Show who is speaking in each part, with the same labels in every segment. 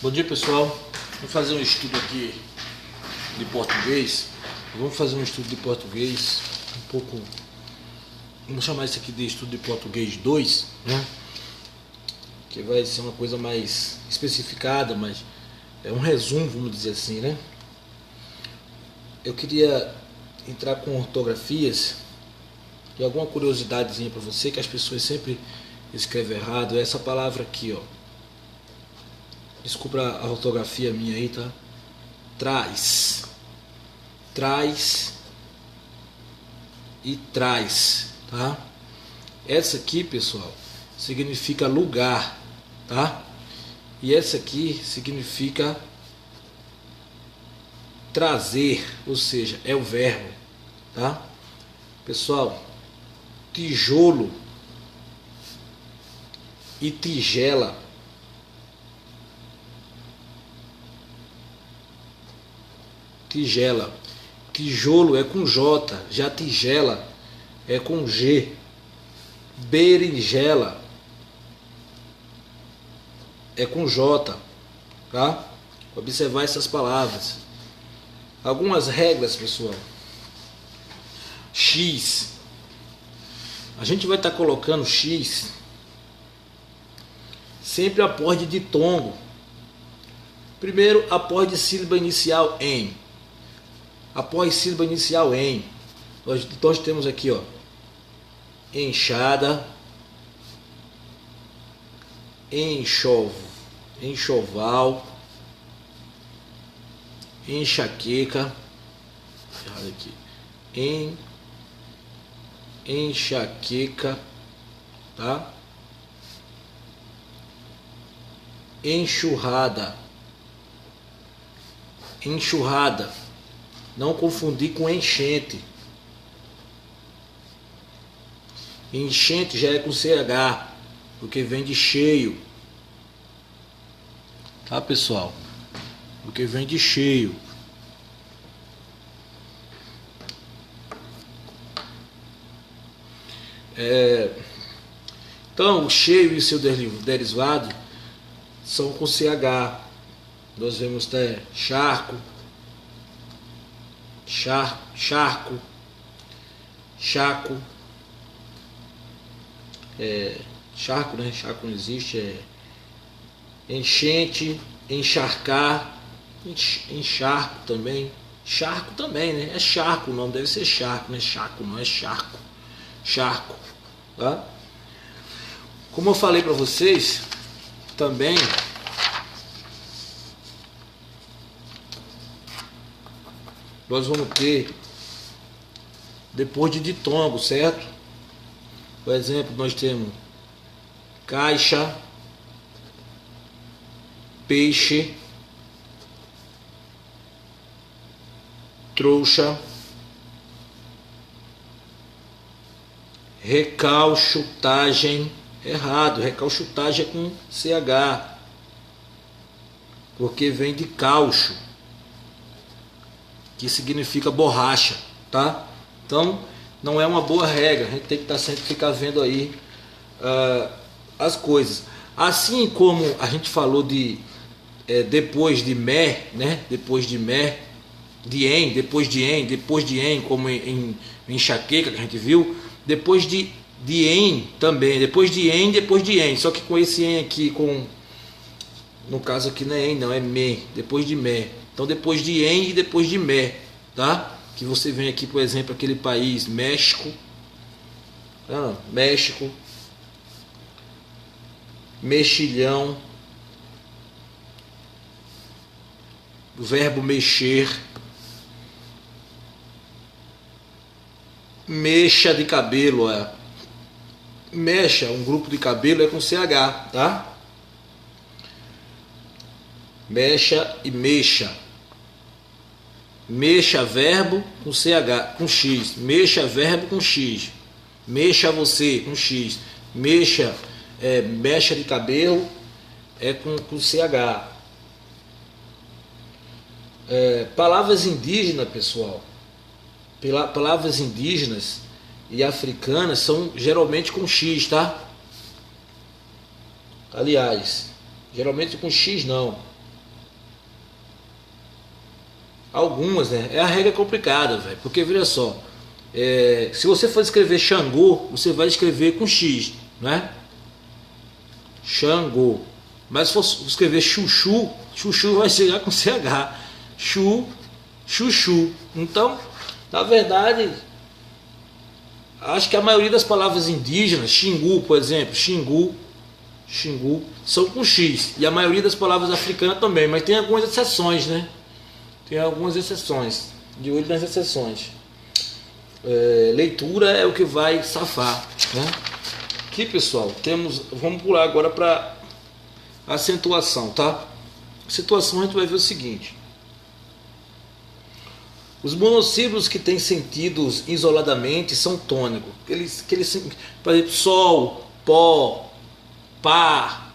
Speaker 1: Bom dia, pessoal. Vamos fazer um estudo aqui de português. Vamos fazer um estudo de português um pouco. Vamos chamar isso aqui de estudo de português 2, né? Que vai ser uma coisa mais especificada, mas é um resumo, vamos dizer assim, né? Eu queria entrar com ortografias e alguma curiosidadezinha para você, que as pessoas sempre escrevem errado. É essa palavra aqui, ó. Desculpa a ortografia minha aí, tá? Traz. Traz e traz, tá? Essa aqui, pessoal, significa lugar, tá? E essa aqui significa trazer, ou seja, é o verbo, tá? Pessoal, tijolo e tigela. Tigela. Tijolo é com J, já tigela é com G. Berinjela é com J, tá? Observar essas palavras. Algumas regras, pessoal. X. A gente vai estar colocando X sempre após de ditongo. Primeiro, após de sílaba inicial em. Após sílaba inicial em. Nós temos aqui, ó, enxada, enxoval, enxaqueca, errado aqui, enxaqueca, tá? Enxurrada, enxurrada. Não confundir com enchente. Enchente já é com CH, porque vem de cheio. Tá, pessoal? Porque vem de cheio. Então, o cheio e seu derivado são com CH. Nós vemos até charco, charco, chaco, charco, né? Charco não existe. Enchente, encharcar, encharco também. Charco também, né? É charco, o nome deve ser charco, né? Chaco não é charco. Charco, tá? Como eu falei para vocês, também nós vamos ter depois de ditongo, certo? Por exemplo, nós temos caixa, peixe, trouxa, recalchutagem. Errado, recalchutagem é com CH, porque vem de caucho, que significa borracha, tá? Então, não é uma boa regra, a gente tem que estar sempre ficar vendo aí as coisas. Assim como a gente falou de depois de me, né? Depois de me, de em, depois de em, como em enxaqueca que a gente viu, depois de em também, depois de em, só que com esse em aqui, no caso aqui não é em, não, é me, depois de me. Então, depois de em e depois de me, tá? Que você vem aqui, por exemplo, aquele país, México, México, mexilhão, o verbo mexer, mecha de cabelo, mecha, um grupo de cabelo é com CH, tá? Mecha e mexa. Mexa verbo com CH, com X. Mexa verbo com X. Mexa você com X. Mexa, mecha de cabelo é com CH. Palavras indígenas, pessoal. Palavras indígenas e africanas são geralmente com X, tá? Aliás, geralmente com X não. Algumas, né? É a regra complicada, velho. Porque veja só, se você for escrever Xangô, você vai escrever com X, né? Xangô. Mas se for escrever Chuchu, Chuchu vai chegar com CH. Chuchu. Então, na verdade, acho que a maioria das palavras indígenas, Xingu, por exemplo, Xingu, são com X. E a maioria das palavras africanas também, mas tem algumas exceções, né? Tem algumas exceções. De olho nas exceções. Leitura é o que vai safar, né? Aqui, pessoal, vamos pular agora para acentuação, tá? Acentuação, a gente vai ver o seguinte: os monossílabos que têm sentidos isoladamente são tônicos. Por exemplo, sol, pó, pá,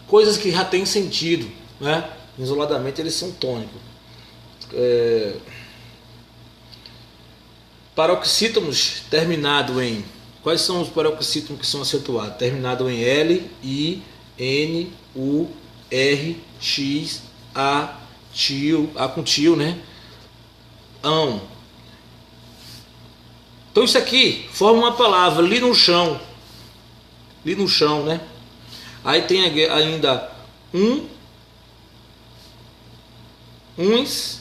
Speaker 1: coisas que já têm sentido, né? Isoladamente eles são tônicos. Paroxítomos terminado em... Quais são os paroxítomos que são acentuados? Terminado em L, I, N, U, R, X, A, tio, A com tio, né? Ão. Então isso aqui forma uma palavra, li no chão. Li no chão, né? Aí tem ainda uns,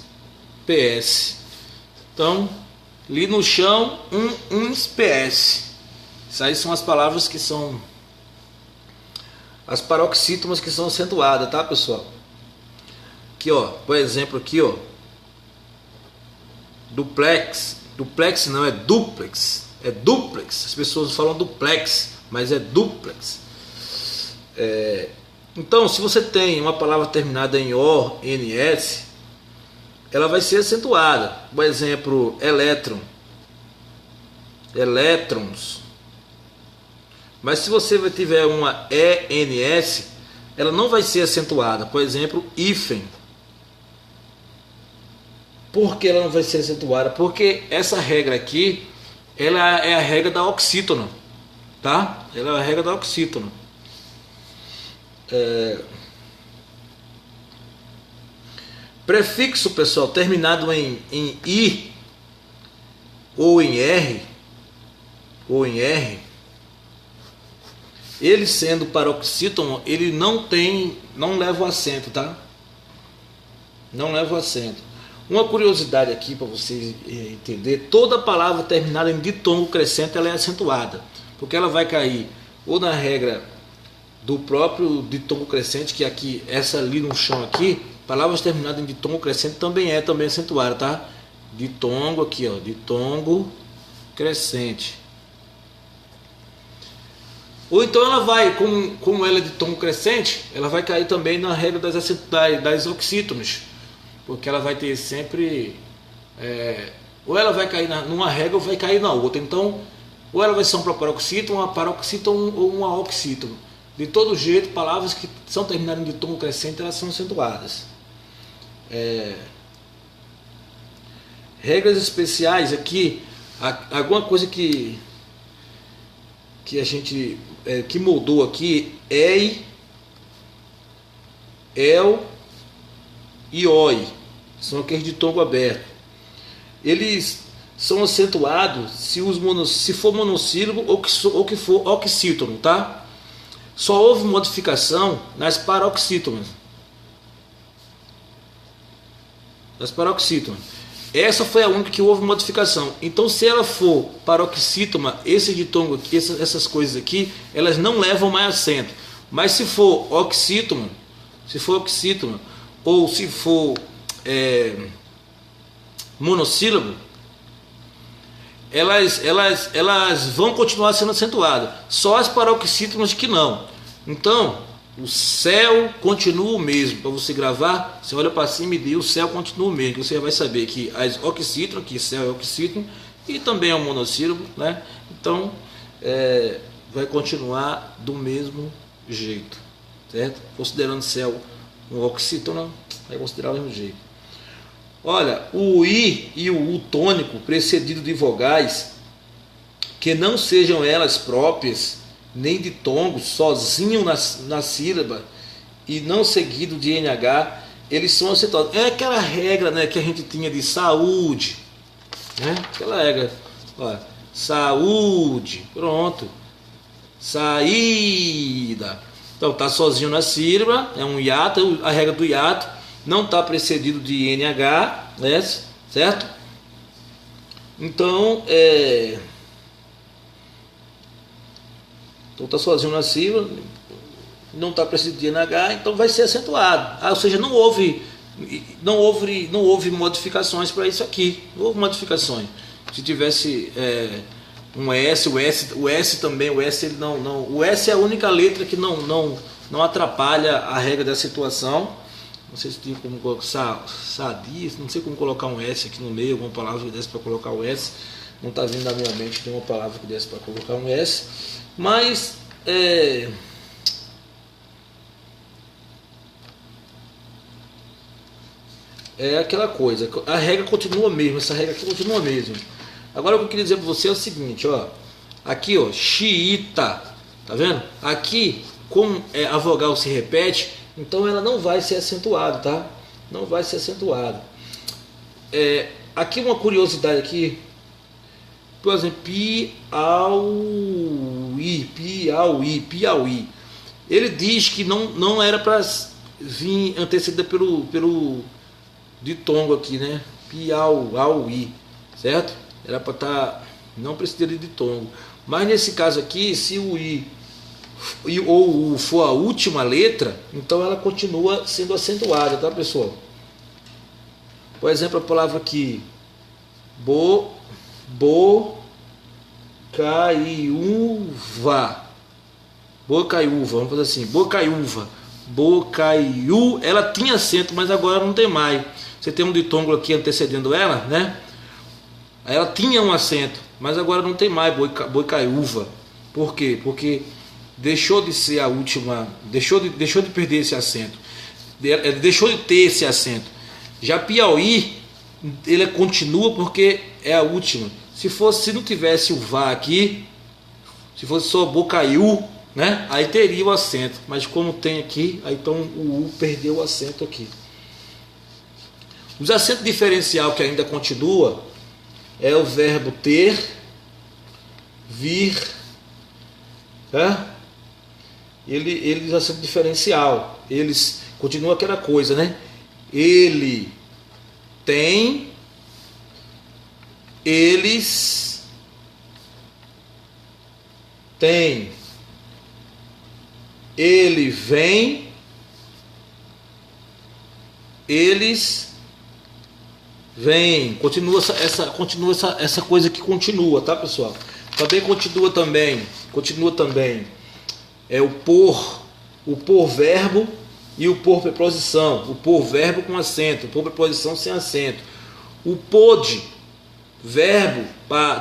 Speaker 1: PS. Então, li no chão, uns, PS. Isso aí são as palavras que são as paroxítomas que são acentuadas, tá, pessoal? Aqui, ó, por exemplo, aqui, ó, duplex. Duplex não é duplex, é duplex. As pessoas falam duplex, mas é duplex. Então, se você tem uma palavra terminada em O, NS, ela vai ser acentuada. Por exemplo, elétron, elétrons. Mas se você tiver uma ENS, ela não vai ser acentuada. Por exemplo, hífen. Por que ela não vai ser acentuada? Porque essa regra aqui, ela é a regra da oxítona, tá? Ela é a regra da oxítona. Prefixo, pessoal, terminado em I ou em R, ele sendo paroxítono, ele não leva o acento, tá? Não leva o acento. Uma curiosidade aqui para vocês entender: toda palavra terminada em ditongo crescente ela é acentuada, porque ela vai cair ou na regra do próprio ditongo crescente, que aqui, essa ali no chão aqui, palavras terminadas em ditongo crescente também acentuada, tá? Ditongo aqui, ó, ditongo crescente. Ou então ela vai, como ela é de tom crescente, ela vai cair também na regra das oxítonos, porque ela vai ter sempre, ou ela vai cair numa regra ou vai cair na outra. Então, ou ela vai ser uma paroxítono, uma paroxítono ou uma oxítono. De todo jeito, palavras que são terminadas de tom crescente, elas são acentuadas. Regras especiais aqui, alguma coisa que a gente que moldou aqui, EI, EL e OI, são aqueles de tombo aberto. Eles são acentuados se for monossílabo ou que for oxítono, tá? Só houve modificação nas paroxítonas. Essa foi a única que houve modificação. Então, se ela for paroxítona, esse ditongo, essas coisas aqui, elas não levam mais acento. Mas se for oxítona, ou se for monossílabo, elas vão continuar sendo acentuadas. Só as paroxítonas que não. Então, o céu continua o mesmo. Para você gravar, você olha para cima e diz: o céu continua o mesmo. Você vai saber que as oxítonas, que céu é oxítono, e também é um monossílabo, né? Então, vai continuar do mesmo jeito, certo? Considerando céu um oxítono, vai considerar do mesmo jeito. Olha, o I e o U tônico precedido de vogais que não sejam elas próprias nem de tongos, sozinho na sílaba e não seguido de NH, eles são acentuados. É aquela regra, né, que a gente tinha de saúde, né? Aquela regra, ó, saúde, pronto. Saída. Então tá sozinho na sílaba, é um hiato, a regra do hiato não está precedido de NH, né? Certo? Então então tá sozinho na sílaba, não está precedido de NH, então vai ser acentuado. Ou seja, não houve modificações para isso aqui. Não houve modificações. Se tivesse um S, o S também, o S ele o S é a única letra que não atrapalha a regra da situação. Não sei se tem como colocar sadia, não sei como colocar um S aqui no meio, alguma palavra que desse para colocar o S. Não está vindo na minha mente nenhuma palavra que desse para colocar um S. Mas é aquela coisa, a regra continua mesmo, essa regra aqui continua mesmo. Agora o que eu queria dizer para você é o seguinte, ó, aqui ó, xiita, tá vendo? Aqui, como a vogal se repete, então ela não vai ser acentuada, tá? Não vai ser acentuada. Aqui uma curiosidade aqui, por exemplo, Piauí. Ele diz que não era para vir antecedida pelo ditongo aqui, né? Piauí, certo? Era para estar não precisa de ditongo. Mas nesse caso aqui, se o I ou o U for a última letra, então ela continua sendo acentuada, tá, pessoal? Por exemplo, a palavra aqui, bocaiúva, vamos fazer assim, bocaiúva, ela tinha acento, mas agora não tem mais. Você tem um ditongo aqui antecedendo ela, né? Ela tinha um acento, mas agora não tem mais, bocaiúva. Por quê? Porque deixou de ser a última, deixou de perder esse acento, deixou de ter esse acento. Já Piauí, ele continua porque é a última. Se não tivesse o vá aqui, se fosse só bocaiú, né? Aí teria o acento, mas como tem aqui, aí então o U perdeu o acento aqui. Os acentos diferencial que ainda continua é o verbo ter, vir, né? Eles acento diferencial, eles continua aquela coisa, né? Ele tem, eles têm, ele vem, eles vêm. Continua essa coisa que continua, tá, pessoal? Também continua também o por verbo e o por preposição. O por verbo com acento, o por preposição sem acento. O pode, verbo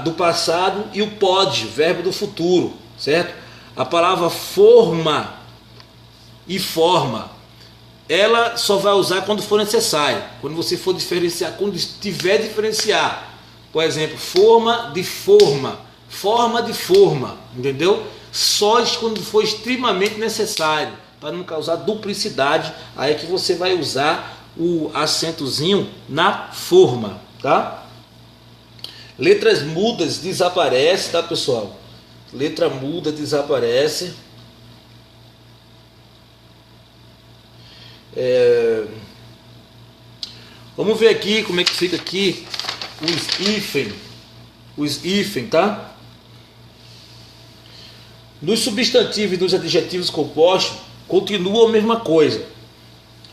Speaker 1: do passado, e o pode, verbo do futuro, certo? A palavra forma e forma, ela só vai usar quando for necessário, quando você for diferenciar, quando tiver diferenciar. Por exemplo, forma de forma, entendeu? Só quando for extremamente necessário, para não causar duplicidade, aí é que você vai usar o acentozinho na forma, tá? Letras mudas desaparece, tá, pessoal? Letra muda desaparece. Vamos ver aqui como é que fica aqui os hífen, tá? Nos substantivos e nos adjetivos compostos continua a mesma coisa.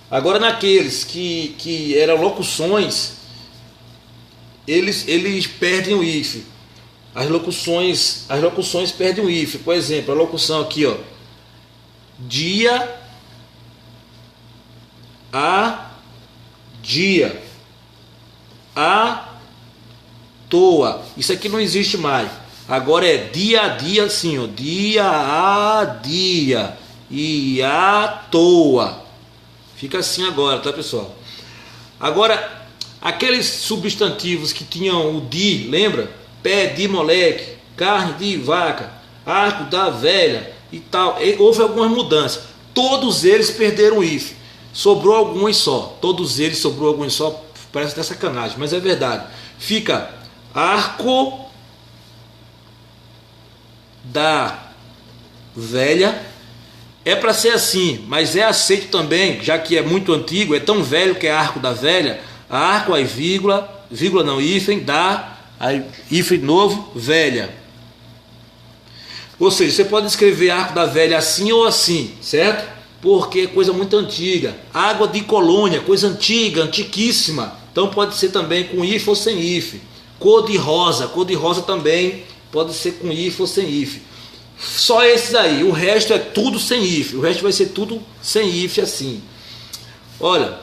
Speaker 1: Agora naqueles que eram locuções, eles perdem o hífen. As locuções perdem o hífen. Por exemplo, a locução aqui, ó, dia a dia, à toa. Isso aqui não existe mais. Agora é dia a dia, assim, ó, dia a dia e à toa. Fica assim agora, tá, pessoal? Agora, aqueles substantivos que tinham o de, lembra? Pé de moleque, carne de vaca, arco da velha e tal. Houve algumas mudanças. Todos eles perderam o hífen. sobrou alguns só, todos eles sobrou alguns só, parece até sacanagem, mas é verdade. Fica arco da velha. É para ser assim, mas é aceito também, já que é muito antigo, é tão velho que é arco da velha, arco, aí vírgula, vírgula não, hífen, da, aí hífen novo, velha. Ou seja, você pode escrever arco da velha assim ou assim, certo? Porque é coisa muito antiga. Água de colônia, coisa antiga, antiquíssima. Então pode ser também com hífen ou sem hífen. Cor de rosa também pode ser com hífen ou sem hífen. Só esses aí, o resto é tudo sem hífen, o resto vai ser tudo sem hífen assim. Olha,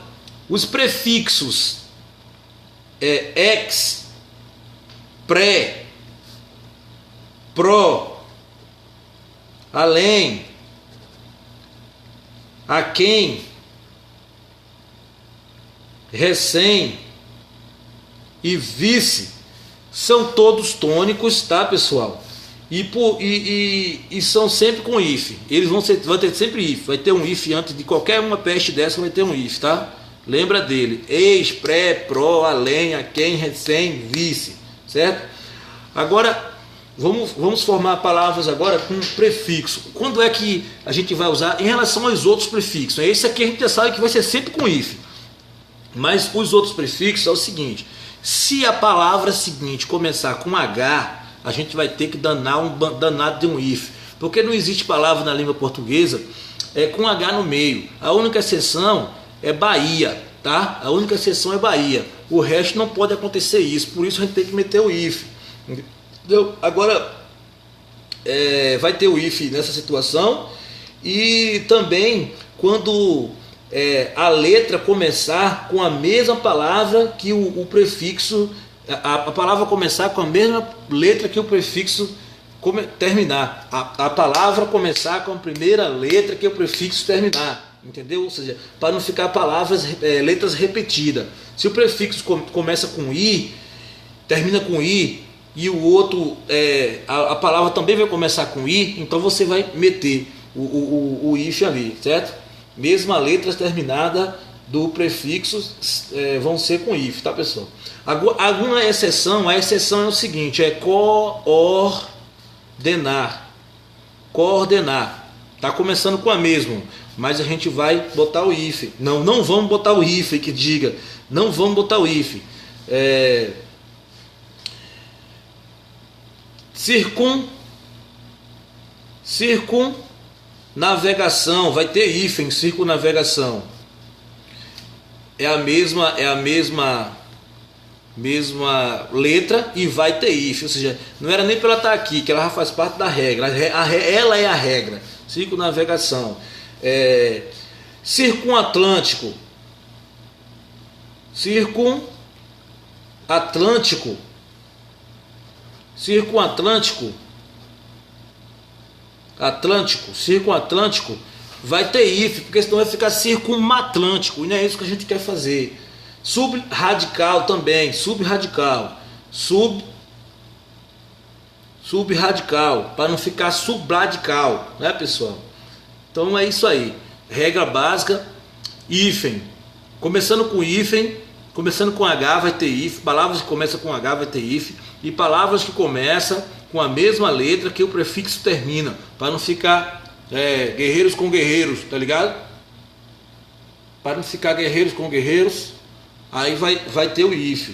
Speaker 1: os prefixos ex, pré, pró, além, a quem, recém e vice são todos tônicos, tá, pessoal? E são sempre com if. Eles vão ter sempre if. Vai ter um if antes de qualquer uma peste dessa, vai ter um if, tá? Lembra dele. Ex, pré, pró, além, a quem, recém, vice. Certo? Agora, vamos formar palavras agora com prefixo. Quando é que a gente vai usar em relação aos outros prefixos? Esse aqui a gente já sabe que vai ser sempre com if. Mas os outros prefixos é o seguinte. Se a palavra seguinte começar com H, a gente vai ter que danar um danado de um if, porque não existe palavra na língua portuguesa com H no meio. A única exceção é Bahia, tá? A única exceção é Bahia. O resto não pode acontecer isso, por isso a gente tem que meter o if. Entendeu? Agora vai ter o if nessa situação, e também quando a letra começar com a mesma palavra que o prefixo. A palavra começar com a mesma letra que o prefixo terminar. A palavra começar com a primeira letra que o prefixo terminar. Entendeu? Ou seja, para não ficar letras repetidas. Se o prefixo começa com I, termina com I, e o outro, a palavra também vai começar com I, então você vai meter o if ali, certo? Mesma letra terminada do prefixo vão ser com if, tá, pessoal? Alguma exceção, a exceção é o seguinte, é coordenar. Coordenar. Tá começando com a mesma, mas a gente vai botar o if. Não vamos botar o if que diga. Não vamos botar o if. Circunnavegação, vai ter if em circunnavegação. É a mesma letra e vai ter if, ou seja, não era nem para ela estar aqui, que ela já faz parte da regra. Ela é a regra. Circunnavegação. Circunatlântico. Circunatlântico vai ter if, porque senão vai ficar circumatlântico, e não é isso que a gente quer fazer. Subradical também, subradical, para não ficar subradical, né, pessoal? Então é isso aí. Regra básica, hífen. Começando com hífen, começando com H vai ter if, palavras que começam com H vai ter if, e palavras que começam com a mesma letra que o prefixo termina, para não ficar guerreiros com guerreiros, tá ligado? Para não ficar guerreiros com guerreiros, aí vai ter o if.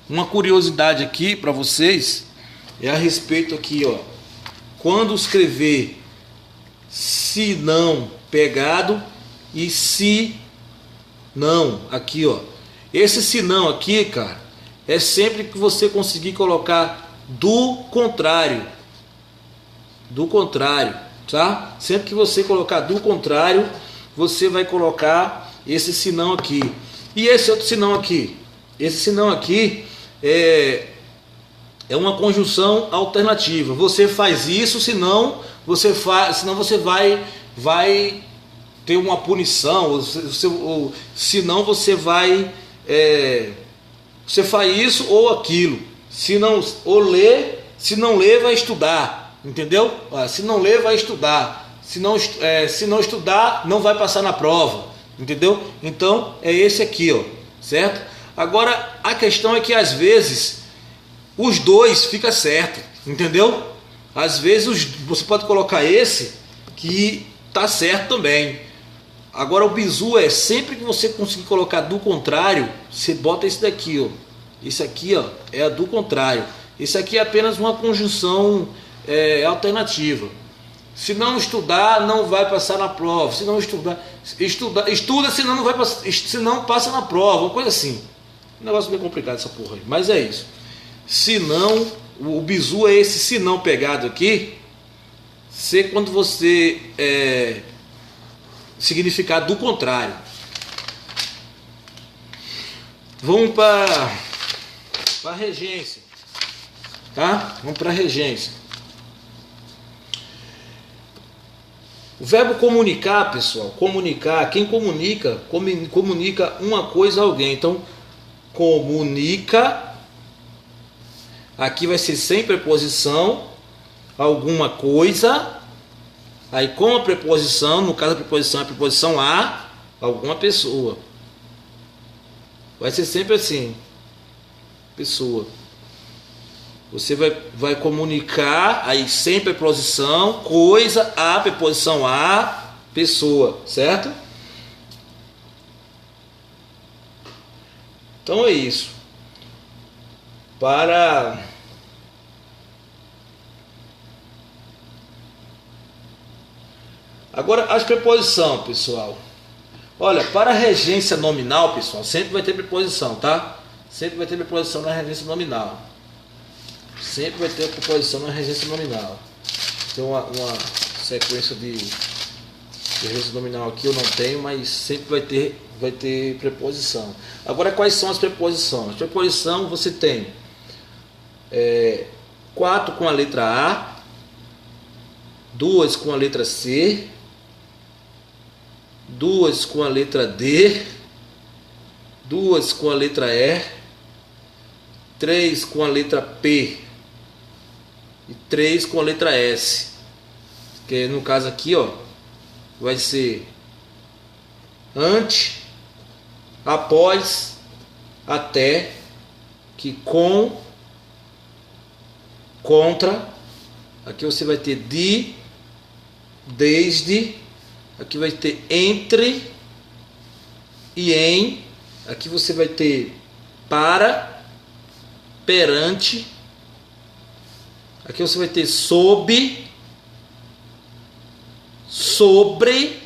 Speaker 1: Uma curiosidade aqui para vocês é a respeito aqui, ó. Quando escrever se não pegado e se não, aqui, ó. Esse se não aqui, cara, é sempre que você conseguir colocar do contrário, tá? Sempre que você colocar do contrário, você vai colocar esse senão aqui. E esse outro senão aqui? Esse senão aqui é uma conjunção alternativa. Você faz isso, senão você vai ter uma punição, ou senão você vai você faz isso ou aquilo. Se não ler, vai estudar. Entendeu? Se não ler, vai estudar. Se não estudar, não vai passar na prova, entendeu? Então é esse aqui, ó, certo? Agora a questão é que às vezes os dois fica certo, entendeu? Às vezes você pode colocar esse que tá certo também. Agora o bizu é sempre que você conseguir colocar do contrário, você bota esse daqui, ó. Esse aqui, ó, é a do contrário. Esse aqui é apenas uma conjunção alternativa. Se não estudar, não vai passar na prova. Se não estudar, estuda, senão não vai passar, senão passa na prova, uma coisa assim. Um negócio bem complicado essa porra aí, mas é isso. Se não, o bizu é esse se não pegado aqui. Se quando você significar do contrário. Vamos para a regência, tá? Vamos para a regência. O verbo comunicar, pessoal, comunicar, quem comunica, comunica uma coisa a alguém. Então, comunica, aqui vai ser sem preposição, alguma coisa, aí com a preposição, no caso a preposição a, alguma pessoa. Vai ser sempre assim, pessoa. Você vai comunicar, aí sem preposição, coisa, a, preposição a, pessoa, certo? Então é isso. Agora as preposições, pessoal. Olha, para a regência nominal, pessoal, sempre vai ter preposição, tá? Sempre vai ter preposição na regência nominal. Sempre vai ter a preposição na regência nominal. Tem uma sequência de regência nominal aqui eu não tenho, mas sempre vai ter preposição. Agora, quais são as preposições? Preposição você tem 4 com a letra A, 2 com a letra C, 2 com a letra D, 2 com a letra E, 3 com a letra P e 3 com a letra S. Que no caso aqui, ó, vai ser ante, após, até, que com, contra. Aqui você vai ter de, desde. Aqui vai ter entre e em. Aqui você vai ter para, perante. Aqui você vai ter sob, sobre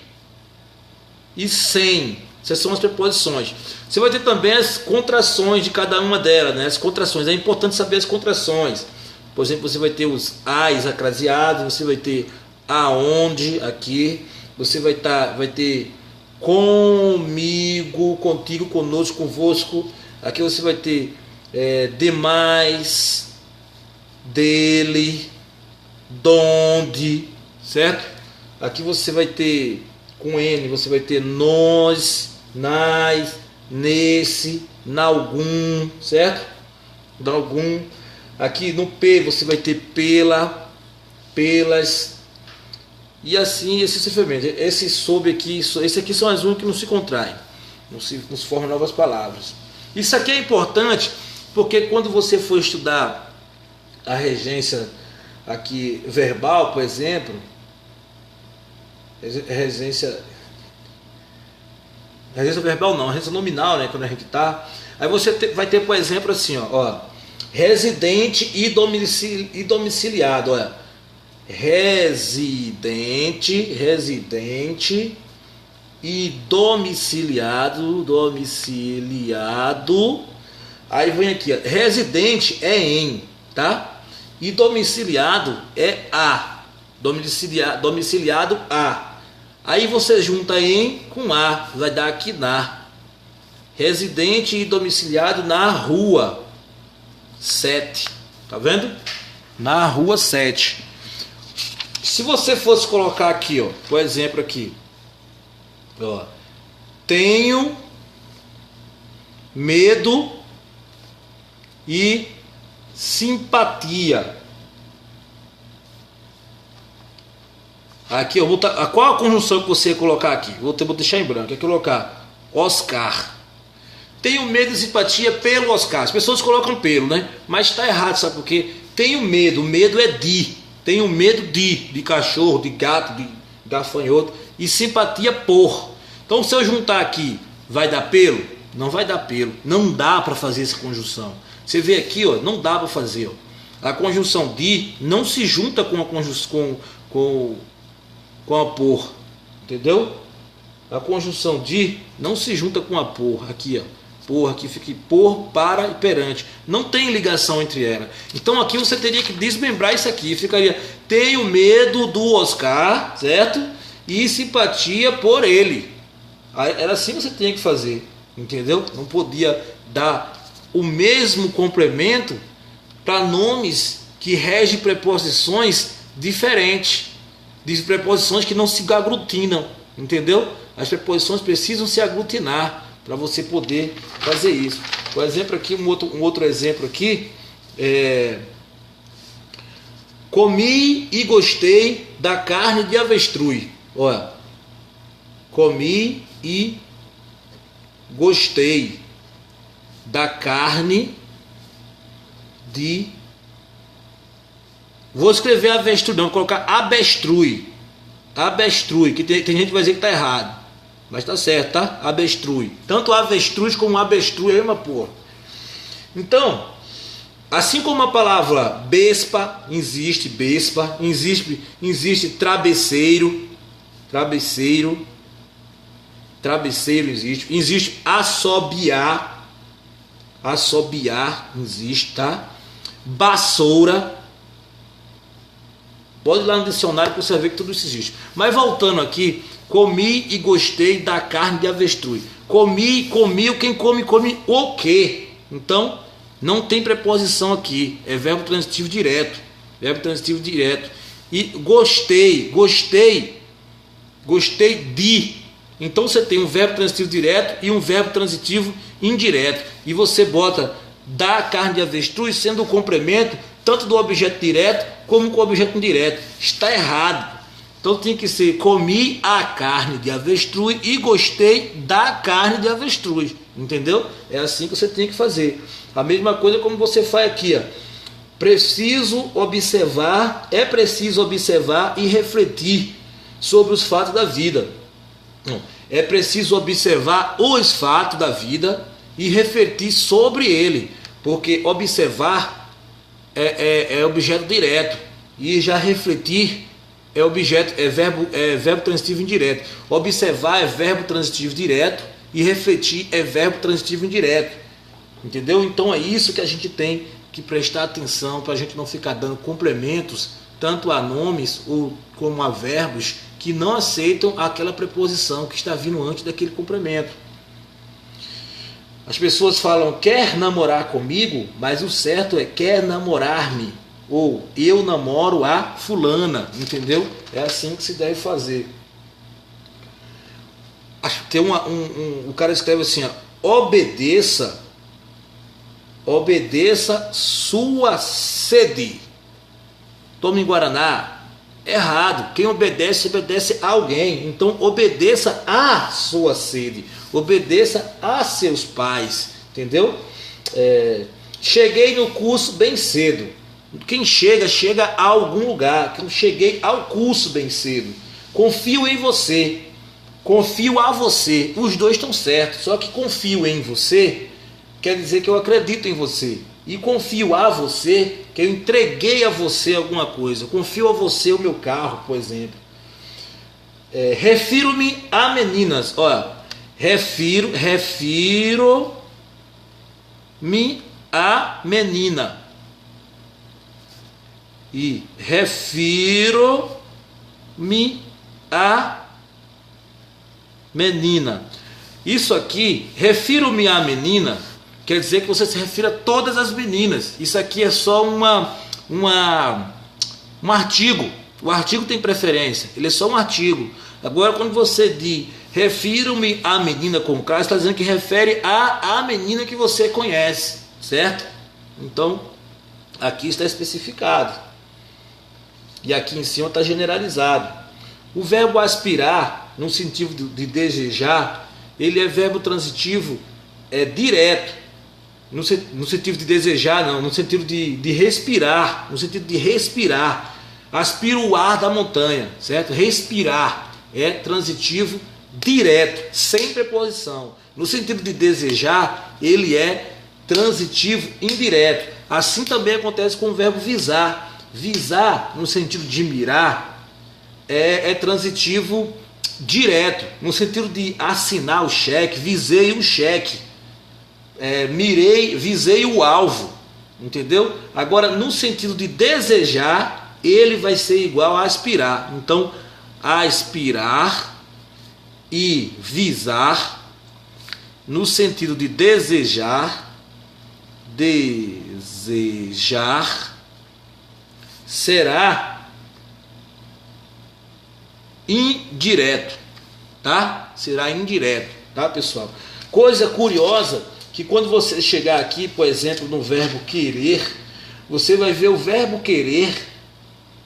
Speaker 1: e sem. Essas são as preposições. Você vai ter também as contrações de cada uma delas, né? As contrações. É importante saber as contrações. Por exemplo, você vai ter os ais acraseados, você vai ter aonde aqui, você vai ter comigo, contigo, conosco, convosco. Aqui você vai ter demais, dele, donde, certo? Aqui você vai ter com N, você vai ter nós, nas, nesse, nalgum, certo? Nalgum. Aqui no P você vai ter pela, pelas, e assim sucessivamente. Esse sob aqui, esse aqui são as únicas que não se contraem, não se formam novas palavras. Isso aqui é importante porque quando você for estudar a regência aqui verbal, por exemplo, regência verbal não, regência nominal, né, quando a gente tá, aí você vai ter, por exemplo, assim, ó, residente e domiciliado, olha, residente e domiciliado, aí vem aqui, ó, residente é em, tá? E domiciliado é a, domiciliado a. Aí você junta em com a, vai dar aqui na. Residente e domiciliado na rua 7. Tá vendo? Na rua 7. Se você fosse colocar aqui, ó, por exemplo aqui, ó, tenho medo e simpatia. Aqui eu vou qual a conjunção que você ia colocar aqui? Vou deixar em branco. É colocar Oscar. Tenho medo e simpatia pelo Oscar. As pessoas colocam pelo, né? Mas está errado, sabe por quê? Tenho medo. O medo é de. Tenho medo de cachorro, de gato, de gafanhoto. E simpatia por. Então se eu juntar aqui, vai dar pelo? Não vai dar pelo. Não dá para fazer essa conjunção. Você vê aqui, ó, não dá para fazer. Ó. A conjunção de não se junta com a conjunção com a por, entendeu? A conjunção de não se junta com a por, aqui ó, por, aqui fica por, para e perante, não tem ligação entre elas. Então aqui você teria que desmembrar isso aqui, ficaria tenho medo do Oscar, certo? E simpatia por ele. Era assim que você tinha que fazer, entendeu? Não podia dar o mesmo complemento para nomes que regem preposições diferentes, de preposições que não se aglutinam, entendeu? As preposições precisam se aglutinar para você poder fazer isso. Por exemplo, aqui um outro exemplo aqui comi e gostei da carne de avestruz. Olha, comi e gostei da carne de. Vou escrever avestruz, não, vou colocar abestruz. Abestruz, que tem gente que vai dizer que está errado. Mas está certo, tá? Abestruz. Tanto avestruz como abestruz é a mesma porra. Então, assim como a palavra bespa, existe travesseiro existe assobiar existe, tá? Vassoura. Pode ir lá no dicionário para você ver que tudo isso existe. Mas voltando aqui, comi e gostei da carne de avestruz. Comi, quem come o quê? Então, não tem preposição aqui. É verbo transitivo direto. E gostei de. Então você tem um verbo transitivo direto e um verbo transitivo indireto. E você bota da carne de avestruz sendo o complemento tanto do objeto direto como com o objeto indireto. Está errado. Então tem que ser comi a carne de avestruz e gostei da carne de avestruz. Entendeu? É assim que você tem que fazer. A mesma coisa como você faz aqui, ó. É preciso observar e refletir sobre os fatos da vida. É preciso observar os fatos da vida e refletir sobre ele, porque observar é objeto direto e já refletir é verbo transitivo indireto. Observar é verbo transitivo direto e refletir é verbo transitivo indireto. Entendeu? Então é isso que a gente tem que prestar atenção para a gente não ficar dando complementos tanto a nomes ou como a verbos que não aceitam aquela preposição que está vindo antes daquele complemento. As pessoas falam quer namorar comigo, mas o certo é quer namorar-me, ou eu namoro a fulana, entendeu? É assim que se deve fazer. Tem o cara escreve assim, ó, obedeça sua sede. Tome Guaraná. Errado. Quem obedece a alguém. Então obedeça a sua sede. Obedeça a seus pais. Entendeu? Cheguei no curso bem cedo. Quem chega a algum lugar. Eu cheguei ao curso bem cedo. Confio em você. Confio a você. Os dois estão certos. Só que confio em você quer dizer que eu acredito em você. E confio a você, que eu entreguei a você alguma coisa. Confio a você o meu carro, por exemplo. Refiro-me a meninas. Olha, refiro-me a menina. E refiro-me a menina. Isso aqui, refiro-me a menina, quer dizer que você se refere a todas as meninas. Isso aqui é só um artigo. O artigo tem preferência, ele é só um artigo. Agora, quando você diz refiro-me à menina como classe, está dizendo que refere a menina que você conhece, certo? Então, aqui está especificado. E aqui em cima está generalizado. O verbo aspirar, no sentido de desejar, ele é verbo transitivo direto. No sentido de desejar, não, no sentido de respirar, no sentido de respirar. Aspira o ar da montanha, certo? Respirar é transitivo direto, sem preposição. No sentido de desejar, ele é transitivo indireto. Assim também acontece com o verbo visar. Visar, no sentido de mirar, é transitivo direto. No sentido de assinar o cheque, visei o cheque. Visei o alvo. Entendeu? Agora, no sentido de desejar, ele vai ser igual a aspirar. Então, aspirar e visar, no sentido de desejar, será indireto, tá? Será indireto, tá, pessoal? Coisa curiosa que quando você chegar aqui, por exemplo, no verbo querer, você vai ver o verbo querer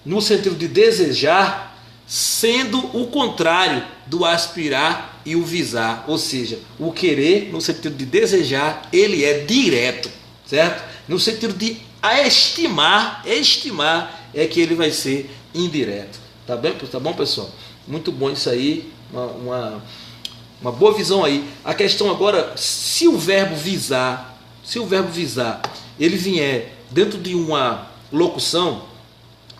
Speaker 1: no sentido de desejar sendo o contrário do aspirar e o visar, ou seja, o querer no sentido de desejar, ele é direto, certo? No sentido de estimar é que ele vai ser indireto, tá bom, pessoal? Muito bom isso aí, uma boa visão aí. A questão agora, se o verbo visar, ele vier dentro de uma locução,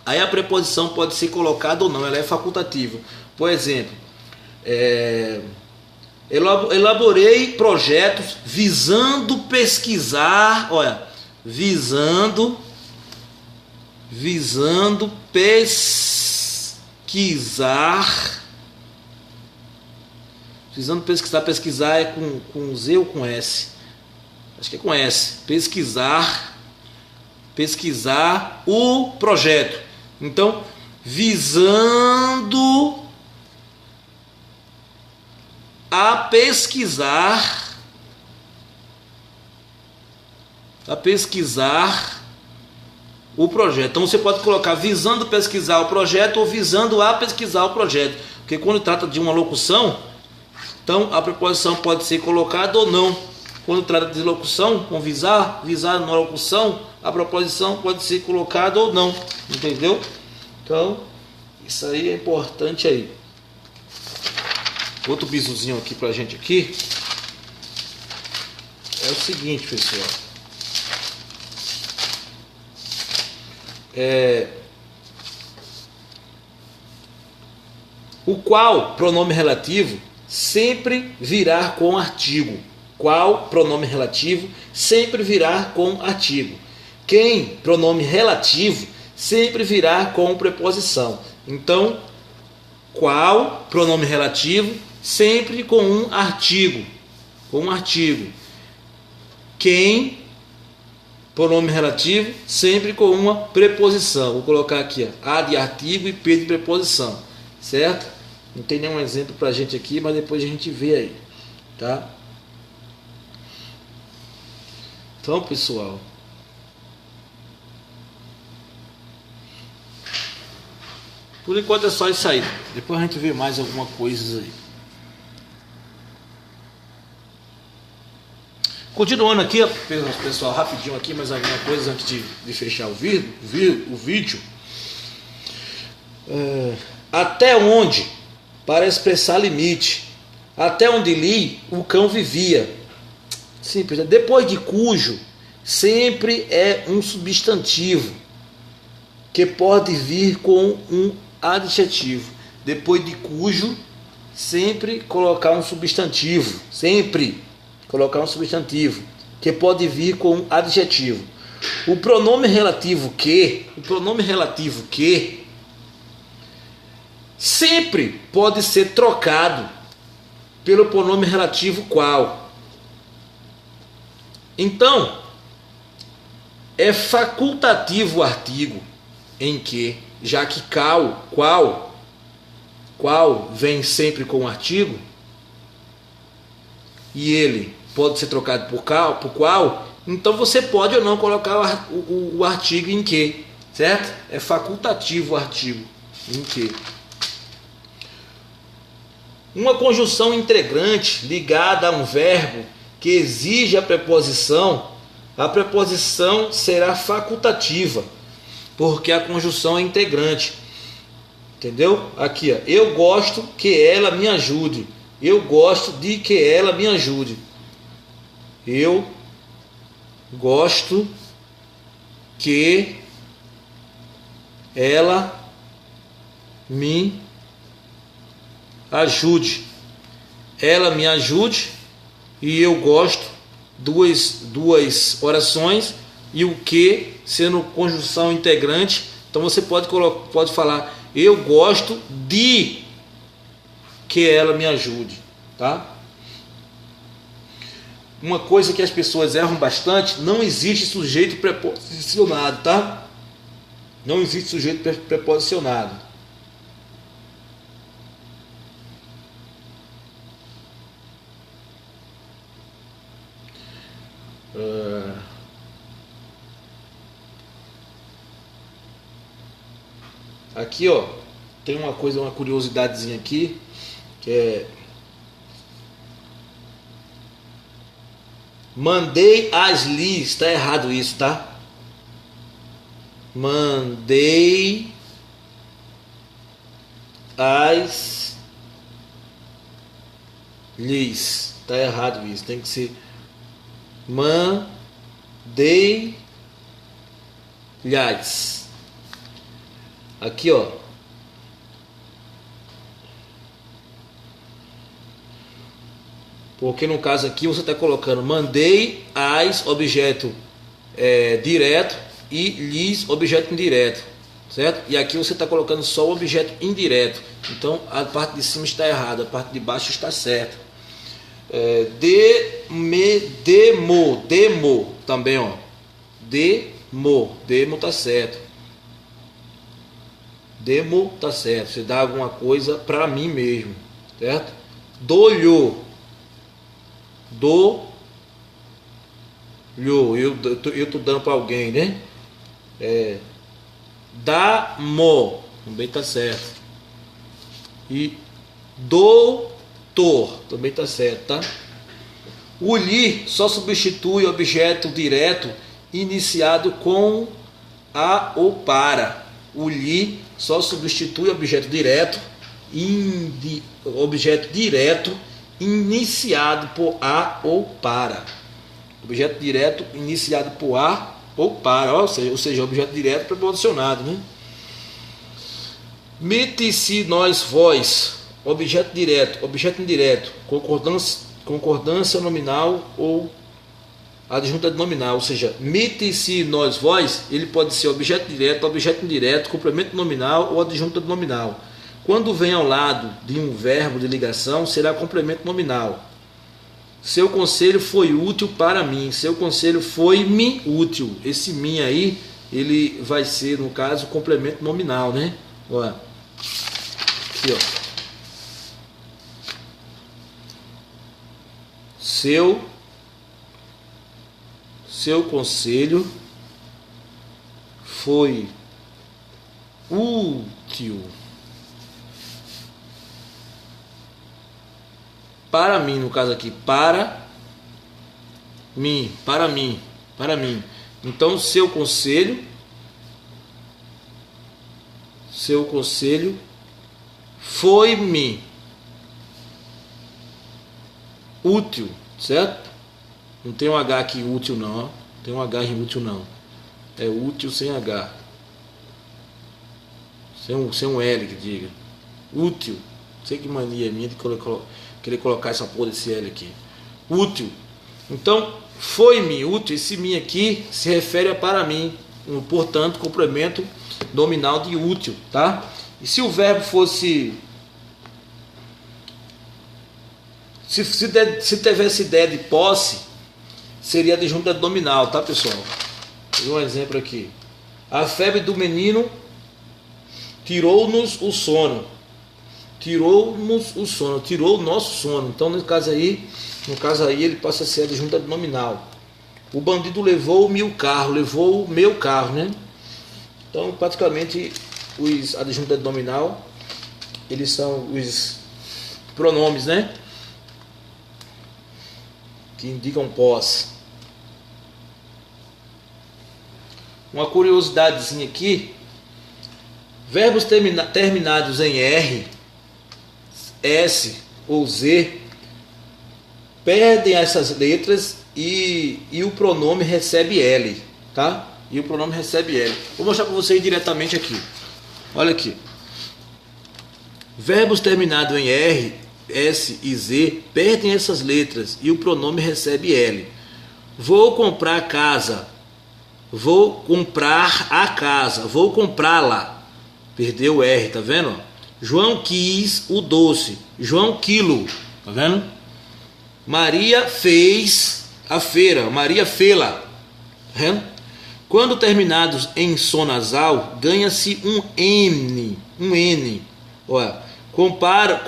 Speaker 1: aí a preposição pode ser colocada ou não, ela é facultativa. Por exemplo, elaborei projetos visando pesquisar, visando pesquisar é com Z ou com S? Acho que é com S. Pesquisar o projeto. Então, visando a pesquisar o projeto. Então você pode colocar visando pesquisar o projeto ou visando a pesquisar o projeto, porque quando trata de uma locução, então a preposição pode ser colocada ou não. Quando trata de locução, com visar numa locução, a preposição pode ser colocada ou não, entendeu? Então isso aí é importante aí. Outro bisuzinho aqui pra gente aqui é o seguinte, pessoal. O qual pronome relativo sempre virá com artigo. Qual pronome relativo sempre virá com artigo. Quem pronome relativo sempre virá com preposição. Então, qual pronome relativo sempre com um artigo. Quem pronome relativo sempre com uma preposição. Vou colocar aqui, A de artigo e P de preposição, certo? Não tem nenhum exemplo pra gente aqui, mas depois a gente vê aí, tá? Então, pessoal, por enquanto é só isso aí. Depois a gente vê mais alguma coisa aí. Continuando aqui, pessoal, rapidinho aqui, mais alguma coisa antes de fechar o vídeo. Até onde, para expressar limite. Até onde li, o cão vivia. Simples. Depois de cujo, sempre é um substantivo, que pode vir com um adjetivo. Depois de cujo, sempre colocar um substantivo. Sempre colocar um substantivo, que pode vir com um adjetivo. O pronome relativo que sempre pode ser trocado pelo pronome relativo qual. Então, é facultativo o artigo em que, já que qual vem sempre com o artigo, e ele pode ser trocado por qual, então você pode ou não colocar o artigo em que, certo? É facultativo o artigo em que. Uma conjunção integrante ligada a um verbo que exige a preposição será facultativa, porque a conjunção é integrante. Entendeu? Aqui, ó, eu gosto que ela me ajude. Eu gosto de que ela me ajude. Eu gosto que ela me ajude. Ela me ajude e eu gosto. Duas orações e o que sendo conjunção integrante. Então você pode falar eu gosto de que ela me ajude, tá? Uma coisa que as pessoas erram bastante, não existe sujeito preposicionado, tá? Não existe sujeito preposicionado. Aqui, ó, tem uma coisa, uma curiosidadezinha aqui, que é mandei as Lis, tá errado isso, tá? Mandei as Lis, tá errado isso, tem que ser mandei lhas. Aqui, ó. Porque no caso aqui você está colocando mandei as objeto direto e lhes objeto indireto, certo? E aqui você está colocando só o objeto indireto. Então a parte de cima está errada, a parte de baixo está certa. Demo também, ó. Demo tá certo. Demo tá certo. Você dá alguma coisa para mim mesmo, certo? Dolho. Eu tô dando para alguém, né? Damo também tá certo. E doutor também tá certo, tá? O li só substitui objeto direto iniciado com a ou para. O li só substitui objeto direto iniciado por a ou para. Objeto direto iniciado por a ou para, ou seja, objeto direto preposicionado, né? Mete se nós vós, objeto direto, objeto indireto, concordância nominal ou adjunta de nominal, ou seja, mete se nós vós, ele pode ser objeto direto, objeto indireto, complemento nominal ou adjunta de nominal. Quando vem ao lado de um verbo de ligação, será complemento nominal. Seu conselho foi útil para mim. Seu conselho foi-me útil. Esse mim aí, ele vai ser, no caso, complemento nominal, né? Olha. Aqui, ó. Seu conselho foi útil para mim, no caso aqui, para mim. Então, seu conselho foi-me útil, certo? Não tem um H aqui útil não, ó. Tem um H em útil não. É útil sem H. Sem um L que diga. Útil. Não sei que mania minha de querer colocar essa porra desse L aqui. Útil. Então, foi-me útil. Esse mim aqui se refere a para mim. Portanto, complemento nominal de útil, tá? E se o verbo fosse... Se tivesse ideia de posse, seria adjunta nominal, tá, pessoal? Um exemplo aqui. A febre do menino tirou-nos o sono. Tirou o nosso sono. Então, no caso aí ele passa a ser adjunta nominal. O bandido levou-me o carro, levou o meu carro, né? Então, praticamente, os adjuntas nominal, eles são os pronomes, né? Que indicam posse. Uma curiosidadezinha aqui: verbos terminados em R, S ou Z perdem essas letras e o pronome recebe L, tá? E o pronome recebe L. Vou mostrar para vocês diretamente aqui. Olha aqui. Verbos terminados em R, S e Z perdem essas letras e o pronome recebe L. Vou comprar casa. Vou comprar a casa. Vou comprá-la. Perdeu o R, tá vendo? João quis o doce. João quilo. Tá vendo? Maria fez a feira. Maria fê-la. Tá vendo? Quando terminados em som nasal, ganha-se um N. Um N. Olha. Compraram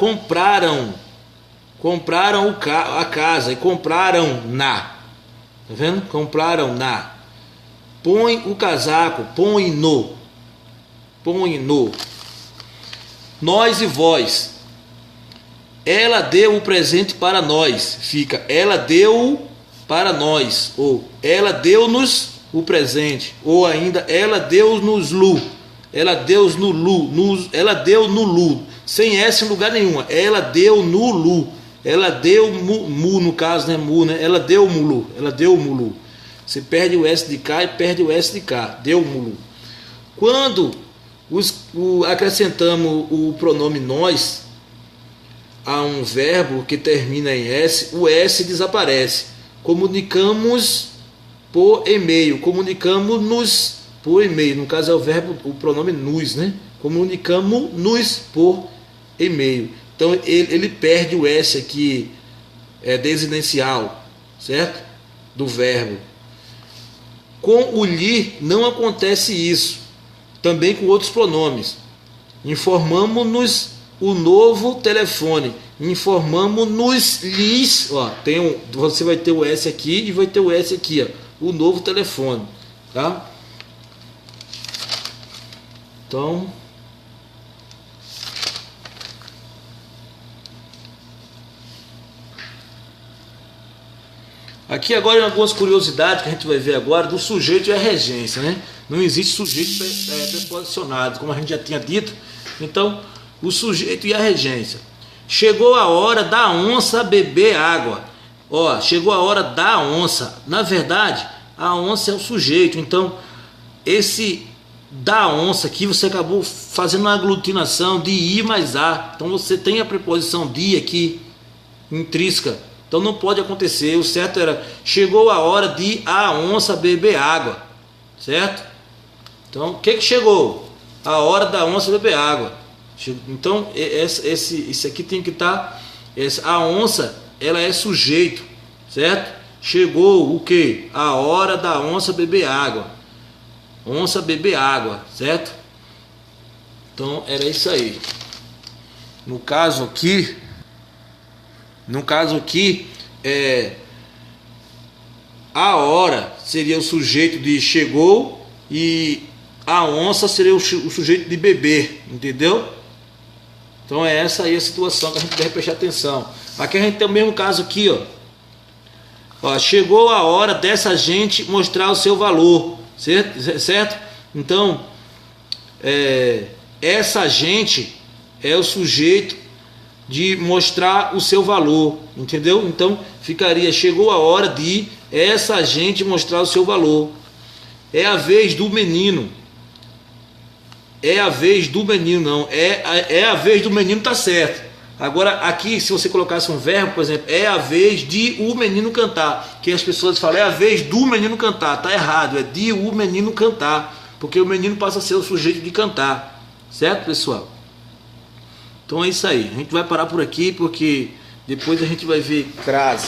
Speaker 1: a casa e compraram na. Tá vendo? Compraram na. Põe o casaco, põe no. Põe no. Nós e vós. Ela deu o presente para nós. Fica, ela deu para nós. Ou ela deu-nos o presente. Ou ainda, ela deu-nos lu. Ela deu no lu. Ela deu no lu. Sem S em lugar nenhum. Ela deu no lu. Ela deu mu no caso, né? Mu, né? Ela deu mulu. Ela deu mulu. Você perde o S de cá e perde o S de cá. Deu mulu. Quando acrescentamos o pronome nós a um verbo que termina em S, o S desaparece. Comunicamos por e-mail. Comunicamos-nos por e-mail. No caso é o verbo, o pronome nos, né? Comunicamos-nos por e-mail. Então ele perde o S aqui, desinencial, certo? Do verbo. Com o lhe não acontece isso. Também com outros pronomes. Informamos-nos o novo telefone. Informamos-nos lhes. Ó, você vai ter o S aqui e vai ter o S aqui. Ó, o novo telefone. Tá? Então. Aqui agora algumas curiosidades que a gente vai ver agora do sujeito e a regência, né? Não existe sujeito preposicionado, como a gente já tinha dito. Então, o sujeito e a regência. Chegou a hora da onça beber água. Ó, chegou a hora da onça. Na verdade, a onça é o sujeito. Então, esse da onça aqui, você acabou fazendo uma aglutinação de I mais A. Então, você tem a preposição de aqui, intrínseca. Então não pode acontecer. O certo era: chegou a hora de a onça beber água. Certo? Então o que chegou? A hora da onça beber água. Então esse aqui tem que estar. A onça, ela é sujeito. Certo? Chegou o que? A hora da onça beber água. Onça beber água. Certo? Então era isso aí. No caso aqui, a hora seria o sujeito de chegou e a onça seria o sujeito de beber, entendeu? Então é essa aí a situação que a gente deve prestar atenção. Aqui a gente tem o mesmo caso aqui, ó. Chegou a hora dessa gente mostrar o seu valor, certo? Então, essa gente é o sujeito de mostrar o seu valor, entendeu? Então ficaria: chegou a hora de essa gente mostrar o seu valor. É a vez do menino. É a vez do menino, não. É a vez do menino, tá certo. Agora aqui, se você colocasse um verbo, por exemplo, é a vez de o menino cantar. Que as pessoas falam: é a vez do menino cantar. Tá errado, é de o menino cantar. Porque o menino passa a ser o sujeito de cantar. Certo, pessoal? Então é isso aí. A gente vai parar por aqui porque depois a gente vai ver crase.